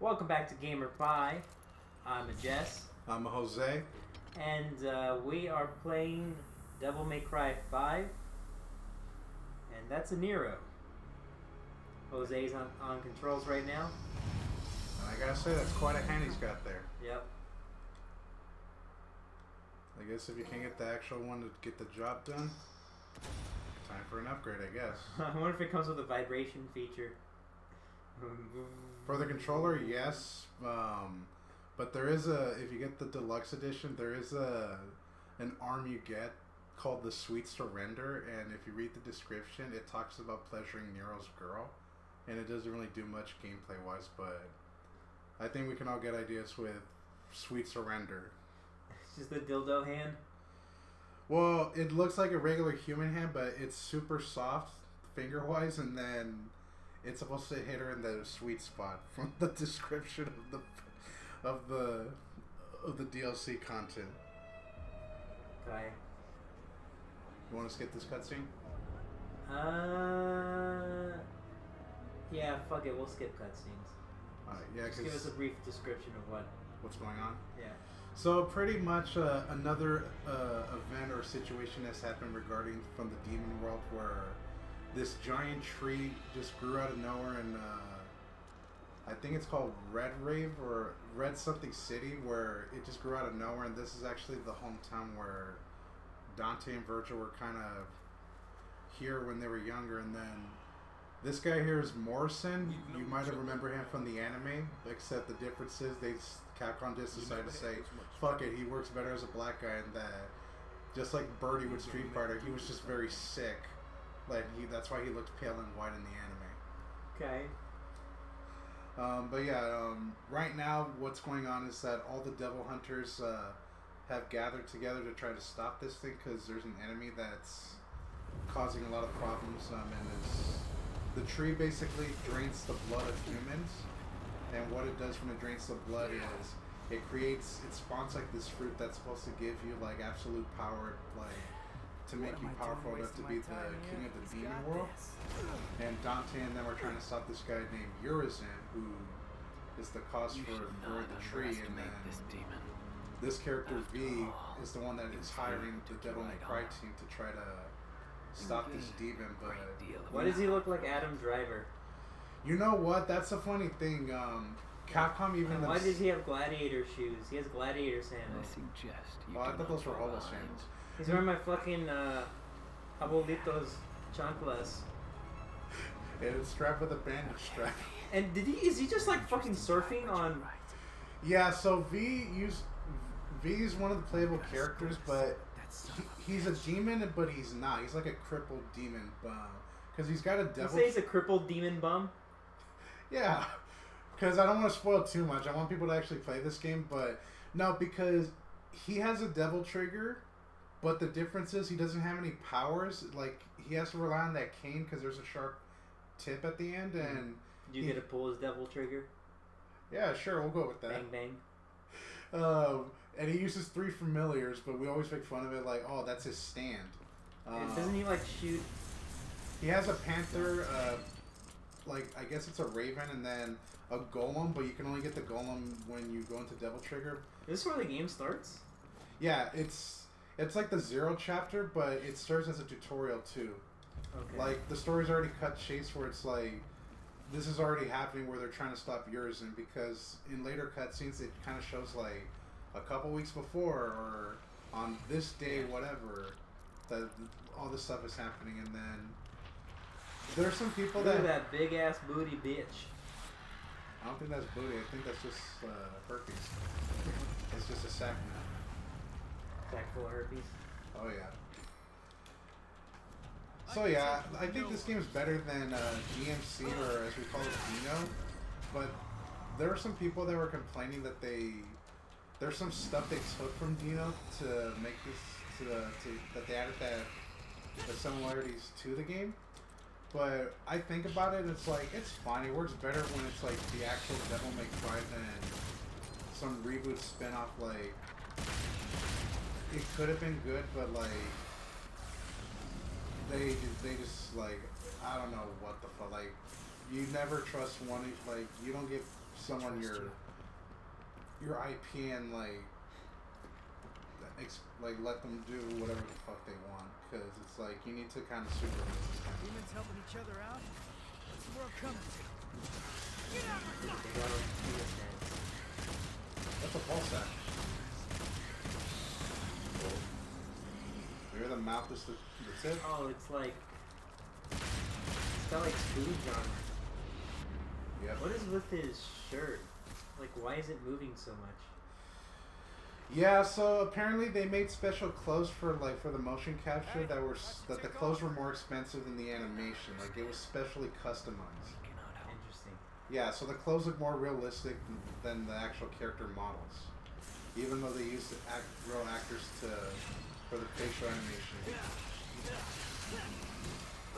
Welcome back to Gamer Pie. I'm a Jess, I'm Jose. and we are playing Devil May Cry 5, and that's a Nero. Jose's on controls right now. And I gotta say, that's quite a hand he's got there. Yep. I guess if you can't get the actual one to get the job done, time for an upgrade, I guess. I wonder if it comes with a vibration feature. For the controller, yes. But there is if you get the deluxe edition, there is an arm you get called the Sweet Surrender, and if you read the description, it talks about pleasuring Nero's girl, and it doesn't really do much gameplay wise, but I think we can all get ideas with Sweet Surrender. It's just the dildo hand. Well, it looks like a regular human hand, but it's super soft finger wise, and then it's supposed to hit her in the sweet spot from the description of the DLC content. Okay. You want to skip this cutscene? Yeah, fuck it, we'll skip cutscenes. Yeah, Just give us a brief description of what's going on. Yeah. So pretty much another event or situation has happened regarding from the demon world where this giant tree just grew out of nowhere in I think it's called Red Rave or Red something city, where it just grew out of nowhere, and this is actually the hometown where Dante and Virgil were kind of here when they were younger. And then this guy here is Morrison. You might have remember him from the anime, except the difference is Capcom just decided to say, fuck it, he works better as a black guy, and that just like Birdie with Street Fighter, he was just very sick. Like that's why he looked pale and white in the anime. Okay. But yeah, right now what's going on is that all the devil hunters have gathered together to try to stop this thing, because there's an enemy that's causing a lot of problems, and the tree basically drains the blood of humans, and what it does when it drains the blood is it spawns like this fruit that's supposed to give you like absolute power, like to make you powerful enough to be the king of the demon world. And Dante and them are trying to stop this guy named Urizen, who is the cause for the tree. And then this character V is the one that is hiring the Devil May Cry team to try to stop this demon. But why does he look like Adam Driver? You know what? That's a funny thing. Capcom even. And why does he have gladiator shoes? He has gladiator sandals. I suggest you I thought those were hobo sandals. He's wearing my fucking abuelitos chanclas. And it's strapped with a bandage strap. And is he just like fucking surfing on? Yeah, so V is one of the playable characters, but he's a demon, but he's not. He's like a crippled demon bum, because he's got a devil. You say he's a crippled demon bum? Yeah, because I don't want to spoil too much. I want people to actually play this game, but no, because he has a devil trigger. But the difference is he doesn't have any powers. Like, he has to rely on that cane because there's a sharp tip at the end. And you get to pull his devil trigger? Yeah, sure, we'll go with that. Bang, bang. And he uses 3 familiars, but we always make fun of it like, oh, that's his stand. Doesn't he, like, shoot? He has a panther, like, I guess it's a raven, and then a golem, but you can only get the golem when you go into devil trigger. Is this where the game starts? Yeah, it's like the 0 chapter, but it serves as a tutorial too. Okay. Like, the story's already cut chase where it's like, this is already happening where they're trying to stop Urizen, because in later cutscenes it kind of shows like a couple weeks before or on this day, whatever, that all this stuff is happening. And then there's some people Look at that big ass booty bitch. I don't think that's booty. I think that's just herpes. It's just a sack now. Sack full of herpes. Oh yeah. So yeah, I think this game is better than DMC, or as we call it, Dino. But there were some people that were complaining that there's some stuff they took from Dino to make this that they added the similarities to the game. But I think about it, it's like, it's fine. It works better when it's like the actual Devil May Cry than some reboot spin-off. Like, it could have been good, but like they just like, I don't know what the fuck. Like, you never trust one. Like, you don't get someone your IP and like let them do whatever the fuck they want, because it's like you need to kind of supervise this kind of Humans helping each other out? What's the world coming to? Get out of my They got like penis dance. That's a ball sack. Maybe the mouth is the tip? Oh, it's got like spoons on it. Yep. What is with his shirt? Like, why is it moving so much? Yeah, so apparently they made special clothes for the motion capture that the clothes were more expensive than the animation. Like it was specially customized. Interesting. Yeah, so the clothes look more realistic than the actual character models, even though they used real actors for the facial animation.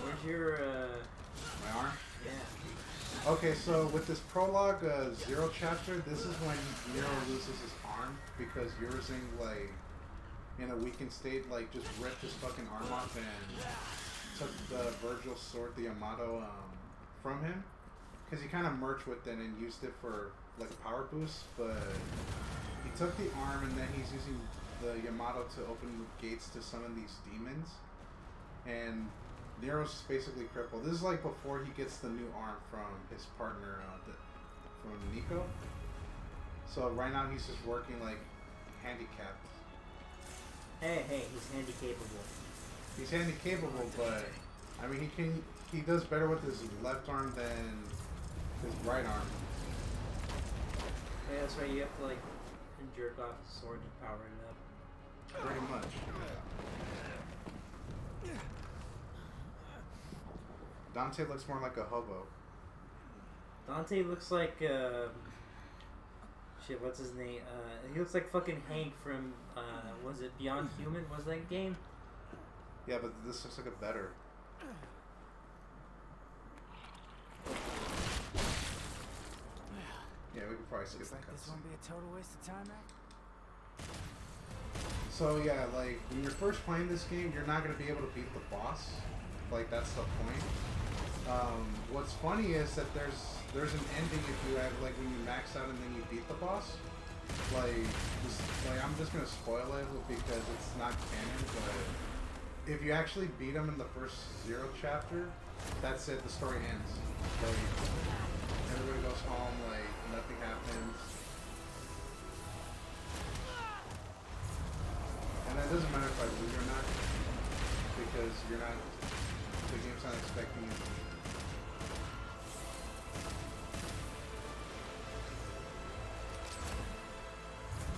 Where's your My arm? yeah. Okay, so with this prologue zero chapter, this is when Nero loses his arm because Urizen, like, in a weakened state, like, just ripped his fucking arm off and took the Virgil's sword, the Yamato, from him. Because he kind of merged with it and used it for, like, a power boost, but he took the arm and then he's using the Yamato to open the gates to summon these demons. And Nero's basically crippled. This is like before he gets the new arm from his partner, from Nico. So right now he's just working like handicapped. Hey, he's handy capable. He's handy capable, but I mean he does better with his left arm than his right arm. Yeah, that's right. You have to like jerk off the sword to power it up. Pretty much. Dante looks more like a hobo. Dante looks like shit. What's his name? He looks like fucking Hank from was it Beyond Human? Was that game? Yeah, but this looks like a better. Yeah, we could probably skip Looks the like this cutscene. won't be a total waste of time, Mac. So yeah, like when you're first playing this game, you're not gonna be able to beat the boss. Like that's the point. What's funny is that there's an ending if you have like when you max out and then you beat the boss. Like I'm just gonna spoil it because it's not canon, but if you actually beat him in the first zero chapter, that's it. The story ends. Like everybody goes home. Like nothing happens. And it doesn't matter if I lose or not, because the game's not expecting you to.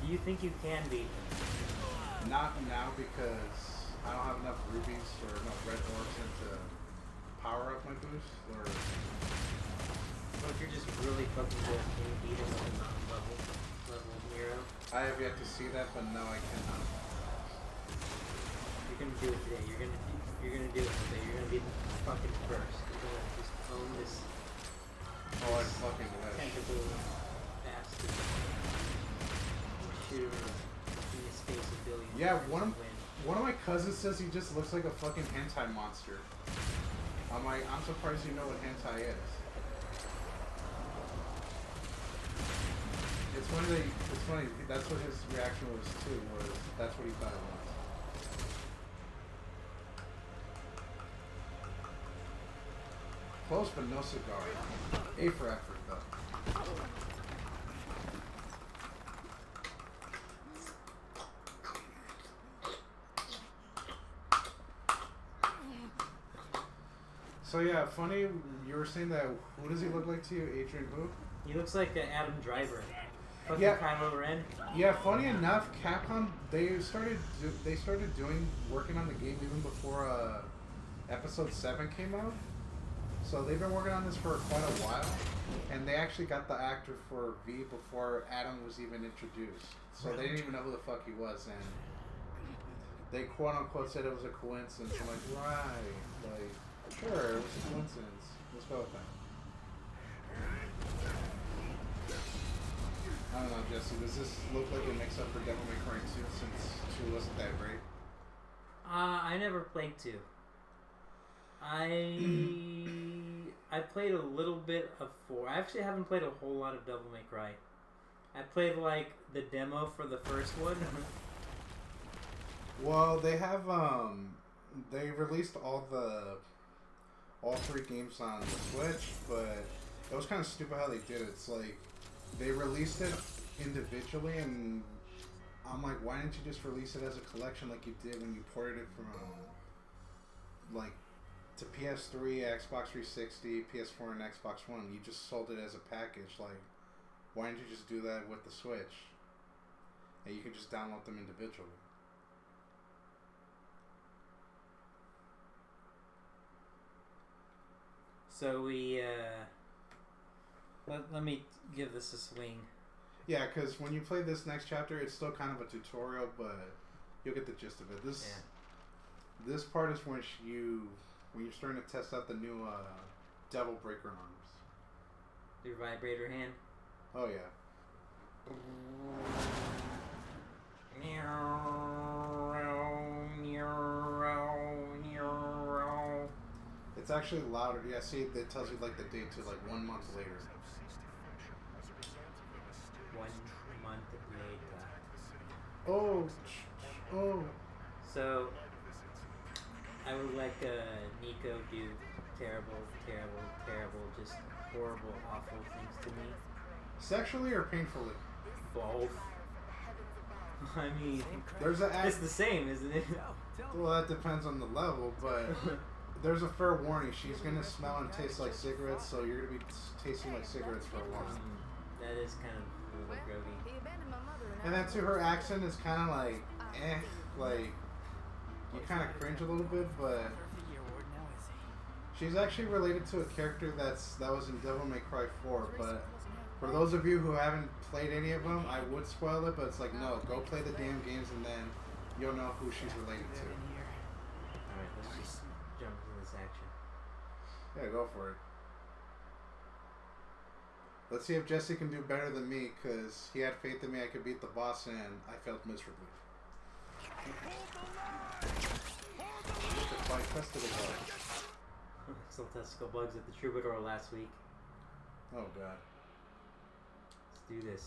Do you think you can beat him? Not now, because I don't have enough rubies or enough red orbs to power up my boost, or... Well, if you're just really fucking good, can you beat him in level Nero? I have yet to see that, but no, I cannot. You're gonna do it today. You're gonna do it today. You're gonna be fucking first. You're gonna just own this Oh, I fucking wish. tentacle bastard. Shoot him in his face a billion Yeah, times one and of, win. one of my cousins says he just looks like a fucking hentai monster. I'm like, I'm surprised you know what hentai is. It's funny, that's what his reaction was too, that's what he thought it was. Close but no cigar. A for effort though. So yeah, funny, you were saying that, who does he look like to you? Adrian who? He looks like Adam Driver. Fucking Yeah. Kylo Ren. Yeah, funny enough, Capcom they started working on the game even before episode 7 came out. So they've been working on this for quite a while, and they actually got the actor for V before Adam was even introduced. So they didn't even know who the fuck he was, and they quote unquote said it was a coincidence. I'm like, right, like sure, it was a coincidence. Let's go with that. I don't know, Jesse, does this look like it makes up for Devil May Cry 2 since 2 wasn't that great? I never played 2. I I played a little bit of 4. I actually haven't played a whole lot of Devil May Cry. I played like the demo for the first one. Well, they have they released all 3 games on the Switch, but it was kind of stupid how they did it. It's like they released it individually, and I'm like, why didn't you just release it as a collection like you did when you ported it from like to PS3, Xbox 360, PS4, and Xbox One? You just sold it as a package. Like, why didn't you just do that with the Switch? And you could just download them individually. So we let me give this a swing. Yeah, because when you play this next chapter, it's still kind of a tutorial, but you'll get the gist of it. This part is when you're starting to test out the new Devil Breaker arms. Your vibrator hand. Oh yeah. It's actually louder. Yeah, see, it tells you like the date to like 1 month later. 1 month later. Oh. So I would like Nico do terrible, just horrible, awful things to me. Sexually or painfully? Both. I mean, it's the same, isn't it? Well, that depends on the level, but there's a fair warning. She's gonna smell and taste like cigarettes, so you're gonna be tasting like cigarettes for a while. That is kind of a little grody. And then too, her accent is kind of like, like you kind of cringe a little bit, but she's actually related to a character that was in Devil May Cry 4. But for those of you who haven't played any of them, I would spoil it, but it's like, no, go play the damn games and then you'll know who she's related to. Alright, let's just jump into this action. Yeah, go for it. Let's see if Jesse can do better than me, because he had faith in me I could beat the boss, and I failed miserably. Fight testicle bugs. Still testicle bugs at the Troubadour last week. Oh god. Let's do this.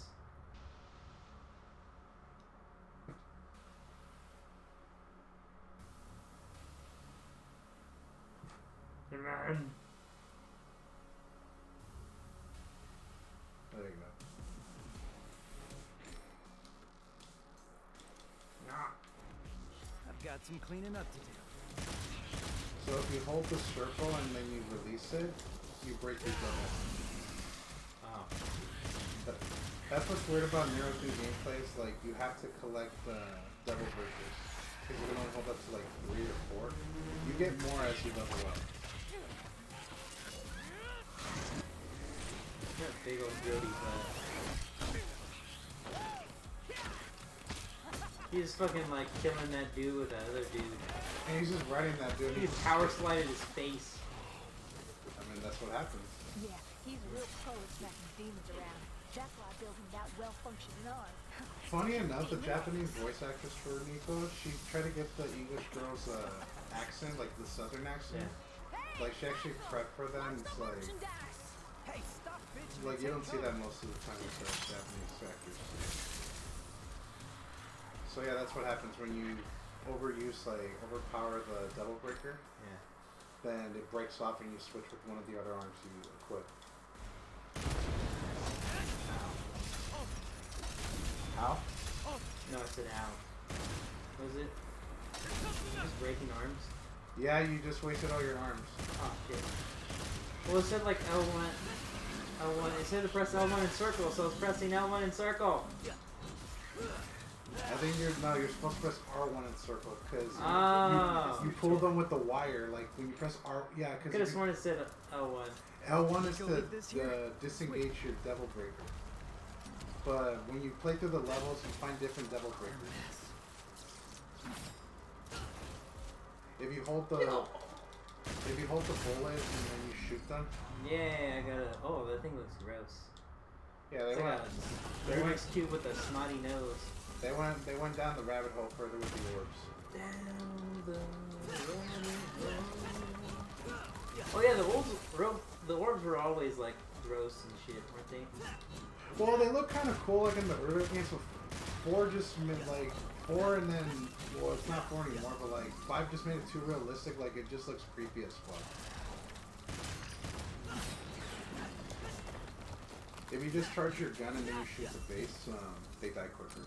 Come on. There you go. I've got some cleaning up to do. So if you hold the circle and then you release it, you break your double. Oh. That's what's weird about Nero 2 gameplay, is like you have to collect the devil breakers. Because you can only hold up to like 3 or 4. You get more as you level up. That big old grody butt. He's fucking like killing that dude with that other dude. And he's just riding that dude. He power slided his face. I mean, that's what happens. Yeah, he's a real pro at smacking demons around. That's why I built him that well-functioning arm. Funny enough, the Japanese voice actress for Nico, she tried to get the English girl's accent, like the southern accent. Yeah. Like, she actually prepped for that, and it's like... Hey, stop bitching. Like, you don't see that most of the time with the Japanese actors. So yeah, that's what happens when you overpower the Devil Breaker. Yeah. Then it breaks off and you switch with one of the other arms you equip. Ow. No, I said ow. Was it? Just breaking arms? Yeah, you just wasted all your arms. Oh shit. Well, it said like L1. It said to press L1 in circle, so it's pressing L1 in circle. I think you're supposed to press R1 in circle, because you pull them with the wire, like when you press R, yeah, because... Could have sworn it said L1. L1 is to disengage your Devil Breaker. But when you play through the levels, you find different Devil Breakers. If you hold the bullet and then you shoot them... Yeah, I gotta... Oh, that thing looks gross. Yeah, It's like a Rubik's Cube with a snotty nose. They went down the rabbit hole further with the orbs. Down the rabbit hole. Oh yeah, the The orbs were always like gross and shit, weren't they? Well, they look kind of cool like in the earlier games. So 4 just made like 4 and then, well, it's not 4 anymore, but like 5 just made it too realistic. Like it just looks creepy as fuck. If you just charge your gun and then you shoot the base, they die quicker.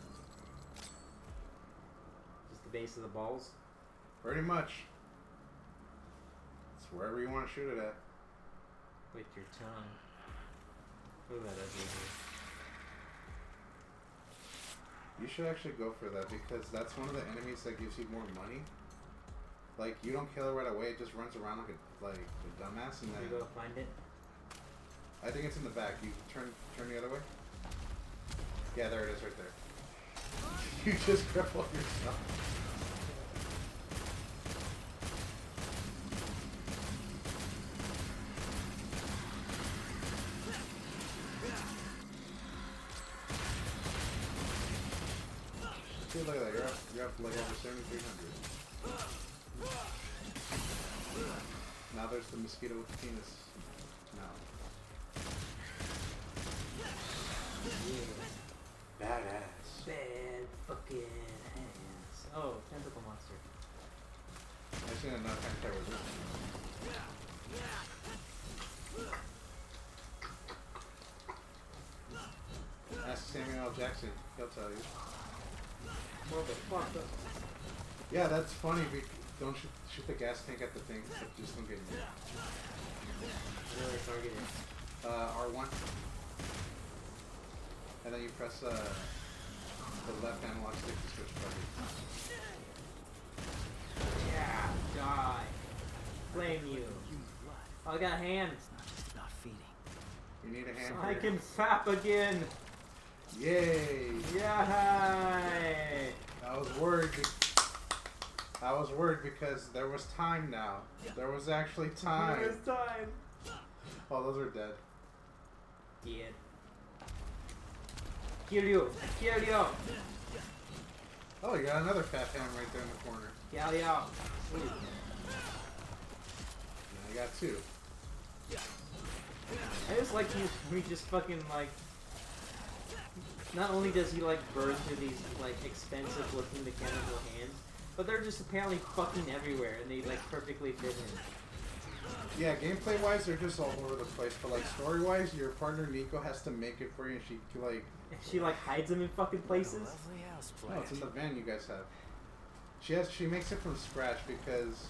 Just the base of the balls? Pretty much. It's wherever you want to shoot it at. With your tongue. Look at that ugly here. You should actually go for that because that's one of the enemies that gives you more money. Like you don't kill it right away; it just runs around like a dumbass, and then you go find it. I think it's in the back. You turn the other way. Yeah, there it is, right there. You just cripple yourself. Look at that, you're up like over 7,300. Now there's the mosquito with the penis. Now. Yeah. Badass. Bad fucking ass. Oh, tentacle monster. I've seen enough anti resistance. Ask Samuel L. Jackson, he'll tell you. Motherfucker. Yeah, that's funny. Don't shoot the gas tank at the thing, but just don't get near. Where do I target it? R1. And then you press the left analog stick to switch target. Yeah, die. Flame you. Oh, I got hands. It's not just about feeding. You need a hand. I can fap again. Yay! Yay! I was worried because there was time now. There was actually time. There was time. Oh, those are dead. Dead. Kill you. Kill you. Oh, you got another fat ham right there in the corner. Kill you. Now you got 2. I just like he just fucking like. Not only does he like burn through these like expensive looking mechanical hands, but they're just apparently fucking everywhere and they like perfectly fit him. Yeah, gameplay wise they're just all over the place, but like story wise your partner Nico has to make it for you and She like hides them in fucking places. Lovely house no, plant. it's in the van you guys have. She makes it from scratch because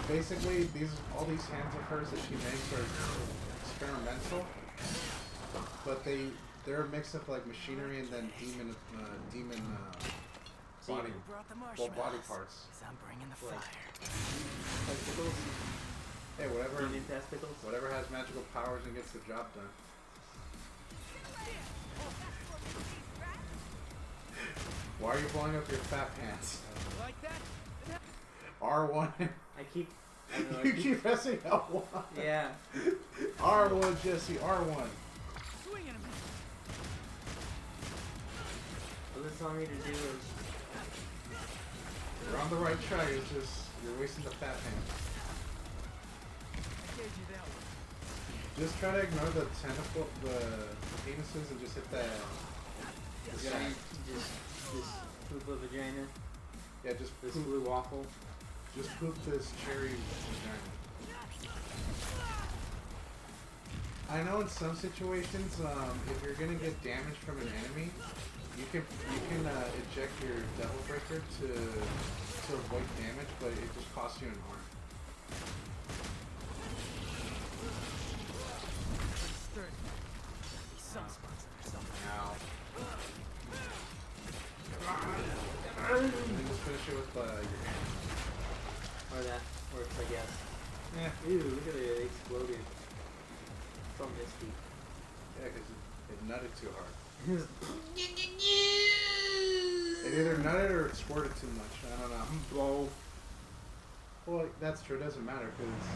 basically all these hands of hers that she makes are experimental, but they're a mix of like machinery and then demon body Who brought the body marshmallows? parts. 'Cause I'm bringing the Like- fire. Testicles. Hey, whatever Demon testicles. whatever has magical powers and gets the job done. Why are you blowing up your fat pants? Like that? R1. I keep. I don't know, I You keep pressing L1. Yeah. R1, Jesse, R1. Swing and a miss. What it's telling me to do is. You're on the right track, it's just, you're wasting the fat pants. I gave you that one. Just try to ignore the tentacle, the penises, and just hit that. The Yeah, sack. just this poop of vagina. Yeah, just This poop, blue waffle. just poop this cherry vagina. I know in some situations, if you're gonna get damage from an enemy, you can eject your devil breaker to avoid damage, but it just costs you an arm. Pretty sturdy. Gotta be some spots that are something. Ow. And then just finish it with your hand. Or that works, I guess. Yeah, Ew, look at it, it exploded. So misty. yeah, because it nutted too hard. It either nutted or it squirted too much. I don't know. Both. Well, that's true. It doesn't matter because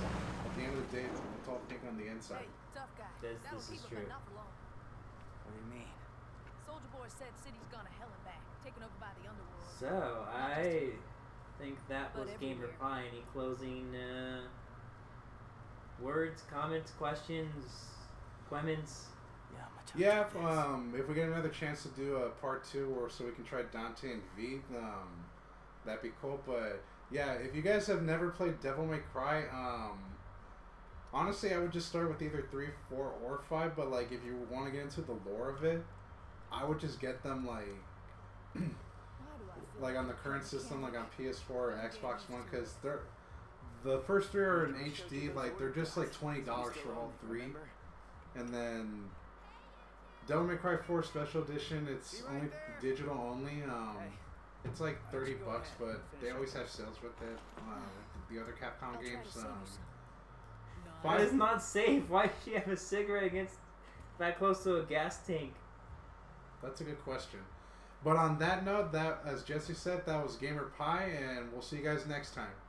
at the end of the day, it's all pink on the inside. Hey, tough guy. This That'll is keep him, true. but not for long. What do you mean? Soldier Boy said city's gone to hell and back, taken over by the underworld. So, I think that But was Gamer everywhere. Pie. Any closing Words, comments, questions, comments. Yeah, if we get another chance to do a part 2 or so we can try Dante and V, that'd be cool. But yeah, if you guys have never played Devil May Cry, honestly I would just start with either 3, 4, or 5, but like if you want to get into the lore of it, I would just get them like on the current system, like on PS4 or Xbox One, because the first 3 are in HD, like they're just like $20 for all 3, and then Devil May Cry 4 Special Edition, it's only digital only. It's like $30, but they always have sales with it. The other Capcom games. Why is not safe? Why does she have a cigarette against that close to a gas tank? That's a good question. But on that note, that as Jesse said, that was Gamer Pie, and we'll see you guys next time.